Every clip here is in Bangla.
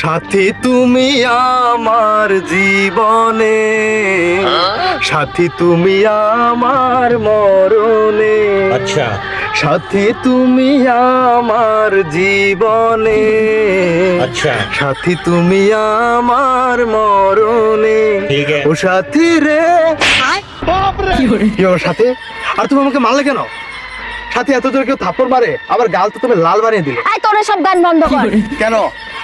সাথী তুমি আমার জীবনে, সাথী তুমি আমার মরণে। আচ্ছা, সাথী তুমি আমার জীবনে, আচ্ছা, সাথী তুমি আমার মরণে। ঠিক আছে। ও সাথী রে, কি হলো সাথী? আর তুমি আমাকে মারলে কেন? সাথী এত জোরে কেউ থাপ্পড় মারে? আবার গাল তো তুমি লাল বানিয়ে দিলে। আয় তোর সব গান বন্ধ কর। কেন?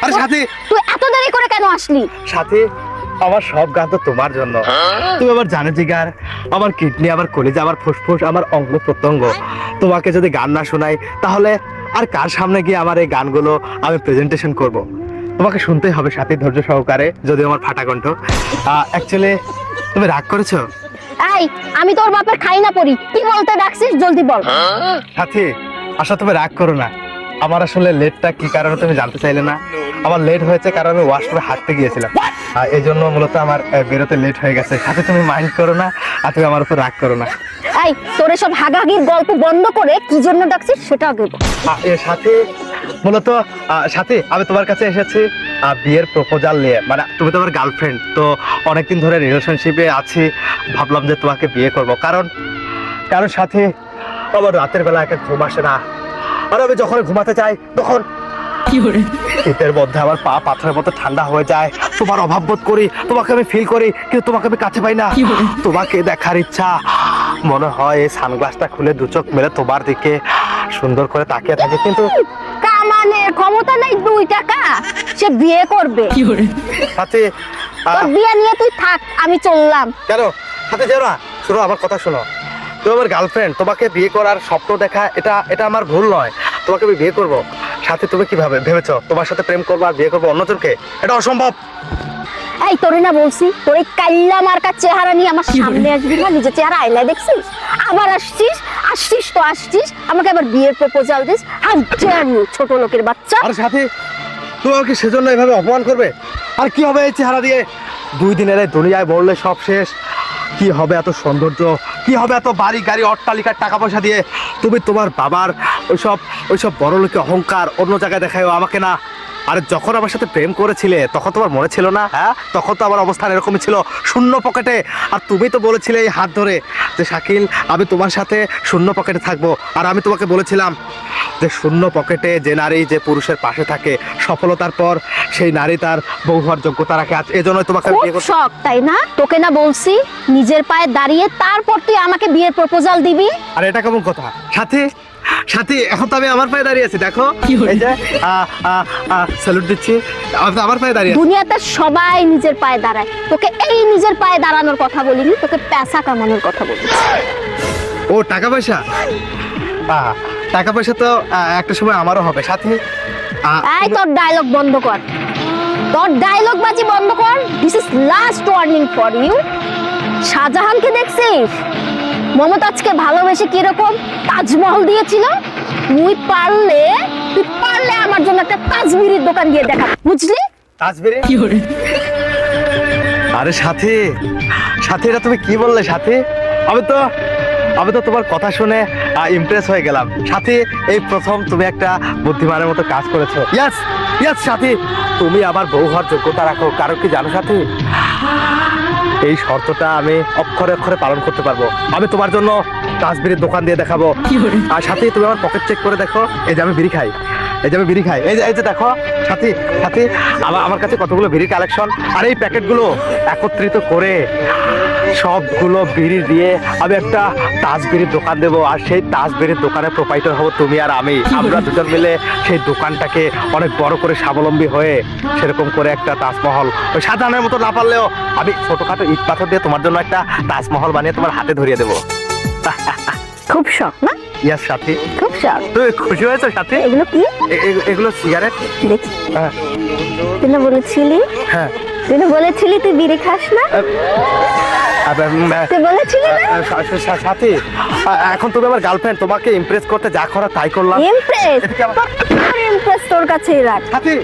আরে সাথী, তুই এত দেরি করে কেন আসলি? সাথী আমার সব গান তো তোমার জন্য। তুমি আমার জানে জিগার, আমার কিডনি, আমার কলিজা, আমার ফুসফুস, আমার অঙ্গ প্রত্যঙ্গ। তোমাকে যদি গান না শোনাই তাহলে আর কার সামনে গিয়ে আমার এই গানগুলো আমি প্রেজেন্টেশন করব? তোমাকে শুনতেই হবে সাথী, ধৈর্য সহকারে, যদি আমার ফাটা কণ্ঠ। অ্যাকচুয়ালি তুমি রাগ করেছো? এই আমি তোর বাপের খাই না পড়ি, কি বলতে ডাকছিস জলদি বল। সাথী আশা তুমি রাগ করো না, আমার আসলে লেটটা কি কারণে তুমি জানতে চাইলে না? আমার লেট হয়েছে কারণ আমি ওয়াশরুমে হাঁটতে গিয়েছিলাম, এই জন্য মূলত আমার বেরোতে লেট হয়ে গেছে। সাথে তুমি মাইন্ড করো না, আর তুমি আমার উপর রাগ করো না। এই তোর সব হাগাগির গল্প বন্ধ করে কি জন্য ডাকছিস সেটা আগে বল। এর সাথে মূলত সাথে আমি তোমার কাছে এসেছি বিয়ের প্রপোজাল নিয়ে। মানে তুমি তো আমার গার্লফ্রেন্ড, তো অনেকদিন ধরে রিলেশনশিপে আছি, ভাবলাম যে তোমাকে বিয়ে করব। কারণ সাথে আমার রাতের বেলা একটা ঘুম আসে না, আর আমি যখন ঘুমাতে চাই তখন শীতের মধ্যে আমার পা পাথরের মতো ঠান্ডা হয়ে যায়। তোমার অভাব বোধ করি, তোমাকে আমি ফিল করি, কিন্তু তোমাকে আমি কাছে পাই না। তোমাকে দেখার ইচ্ছা, মনে হয় এই সানগ্লাসটা খুলে দু চোখ মেলে তোমার দিকে সুন্দর করে তাকিয়ে থাকে, কিন্তু কামানের ক্ষমতা নাই 2 টাকা, সে বিয়ে করবে। সাথে তোর বিয়ে নিয়ে তুই থাক, আমি চললাম। কেন সাথে যাও না? শোনো আমার কথা শোনো, তুমি আমার গার্লফ্রেন্ড, তোমাকে বিয়ে করার স্বপ্ন দেখা এটা আমার ভুল নয়। তোমাকে আমি বিয়ে করব। সাথে তুমি কিভাবে ভেবেছো তোমার সাথে প্রেম করবো আর বিয়ে করবো অন্যজনকে? এটা অসম্ভব। এই তোরে না বলছি, তোর এই কাল্লা মার্কা চেহারা নিয়ে আমার সামনে আসবি না, নিজের চেহারা আয়নায় দেখছিস? আবার আসছিস আমাকে আবার বিয়ের প্রপোজাল দিস? হাউ ডেয়ার ইউ ছোট লোকের বাচ্চা। আর সাথে তুমি আমাকে সেজন্য এভাবে অপমান করবে? আর কি হবে এই চেহারা দিয়ে? 2 দিনের এই দুনিয়ায় বললে সব শেষ। কি হবে এত সৌন্দর্য, কি হবে এত বাড়ি গাড়ি অট্টালিকার টাকা পয়সা দিয়ে? তুমি তোমার বাবার ওইসব বড় লোকের অহংকার অন্য জায়গায় দেখায়ও, আমাকে না। আরে যখন আমার সাথে প্রেম করেছিলে তখন তোমার মনে ছিল না? হ্যাঁ, তখন তো আমার অবস্থান এরকমই ছিল, শূন্য পকেটে। আর তুমি তো বলেছিলে এই হাত ধরে যে শাকিল আমি তোমার সাথে শূন্য পকেটে থাকবো। আর আমি তোমাকে বলেছিলাম যে শূন্য পকেটে যে নারী যে পুরুষের পাশে থাকে, সফলতার পর সেই নারী তার বউ হওয়ার যোগ্যতা রাখে। এজন্যই তোমাকে বিয়ে করতে। শখ তাই না? তোকে না বলছি নিজের পায়ে দাঁড়িয়ে তারপর তুই আমাকে বিয়ের প্রপোজাল দিবি? আর এটা কেমন কথা সাথী? এখন তো আমি আমার পায়ে দাঁড়িয়ে আছি, দেখো এই যে স্যালুট দিচ্ছি, আমার পায়ে দাঁড়িয়ে। দুনিয়াতে সবাই নিজের পায়ে দাঁড়ায়, তোকে এই নিজের পায়ে দাঁড়ানোর কথা বলিনি, তোকে পয়সা কামানোর কথা বলেছি। ও টাকা পয়সা? টাকা পয়সা তো একটা সময় আমারও হবে সাথী। এই তোর ডায়লগ বন্ধ কর, তোর ডায়লগ বাজি বন্ধ কর। This is last warning for you. শাহজাহানকে দেখছিস? মমতাজকে ভালোবেসে কিরকম তাজমহল দিয়েছিল? তুই পারলে আমার জন্য একটা তাজবিরির দোকান দিয়ে দেখা, বুঝলি? তাজবিরি? আরে সাথী এটা তুমি কি বললে সাথী? আমি তো তোমার কথা শুনে ইমপ্রেস হয়ে গেলাম সাথী। এই প্রথম তুমি একটা বুদ্ধিমানের মতো কাজ করেছো। ইয়াস সাথী, তুমি আমার বউ হওয়ার যোগ্যতা রাখো। কারণ কি জানো সাথী, এই শর্তটা আমি অক্ষরে অক্ষরে পালন করতে পারবো। আমি তোমার জন্য তাজবিরির দোকান দিয়ে দেখাবো। আর সাথে তুমি আমার পকেট চেক করে দেখো, এই যে আমি বিড়ি খাই, এই যে দেখো সাথী আমার কাছে কতগুলো বিড়ির কালেকশন। আর এই প্যাকেটগুলো একত্রিত করে সবগুলো বিড়ি দিয়ে আমি একটা তাজবিরির দোকান দেবো। আর সেই তাজবিরির দোকানের প্রোপাইটার হবো তুমি আর আমি। আমরা দুজন মিলে সেই দোকানটাকে অনেক বড় করে স্বাবলম্বী হয়ে সেরকম করে একটা তাজমহল, ওই সাজানোর মতো না পারলেও আমি ছোটখাটো ইট পাথর দিয়ে তোমার জন্য একটা তাজমহল বানিয়ে তোমার হাতে ধরিয়ে দেবো। খুব শখ না? ইয়াস সাথী, খুব শখ। তুই খুশি হয়েছো সাথী? এগুলো কি? এগুলো সিগারেট। দেখি। হ্যাঁ। তুই না বলেছিলি? হ্যাঁ। তুই না বলেছিলি তুই বিড়ি খাস না? তুই বলেছিলি না? সাথী এখন তুমি আমার গার্লফ্রেন্ড, তোমাকে ইমপ্রেস করতে যা করা তাই করলাম। ইমপ্রেস তোর কাছেই রাখ সাথী।